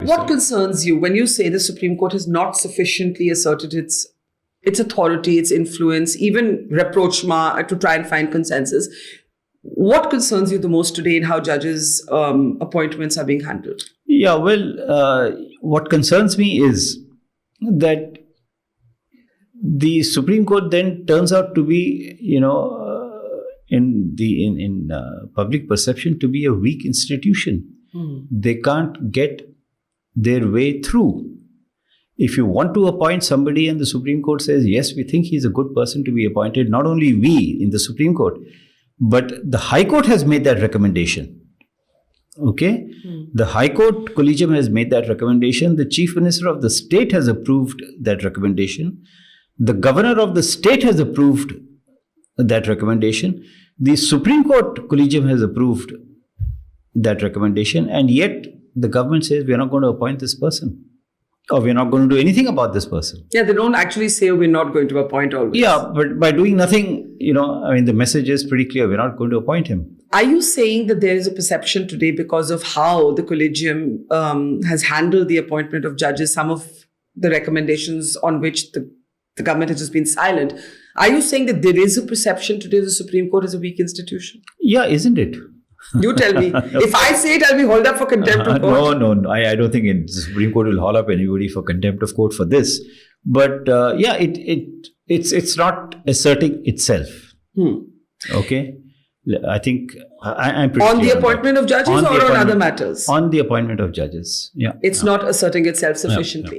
What concerns you when you say the Supreme Court has not sufficiently asserted its authority, its influence, even rapprochement to try and find consensus? What concerns you the most today in how judges' appointments are being handled? Yeah, well, what concerns me is that the Supreme Court then turns out to be, in public perception, to be a weak institution. They can't get their way through. If you want to appoint somebody and the Supreme Court says, yes, we think he's a good person to be appointed, not only we in the Supreme Court, but the High Court has made that recommendation. Okay? The High Court Collegium has made that recommendation. The Chief Minister of the state has approved that recommendation. The Governor of the state has approved that recommendation. The Supreme Court Collegium has approved that recommendation. And yet the government says we're not going to appoint this person. Or we're not going to do anything about this person. Yeah, they don't actually say we're not going to appoint always. Yeah, but by doing nothing, the message is pretty clear. We're not going to appoint him. Are you saying that there is a perception today because of how the collegium has handled the appointment of judges, some of the recommendations on which the government has just been silent? Are you saying that there is a perception today the Supreme Court is a weak institution? Yeah, isn't it? You tell me. If I say it, I'll be hauled up for contempt of court. No. I don't think the Supreme Court will haul up anybody for contempt of court for this. But it's not asserting itself. Okay? I think I'm pretty on clear the appointment of judges or on other matters? On the appointment of judges. Yeah. It's not asserting itself sufficiently.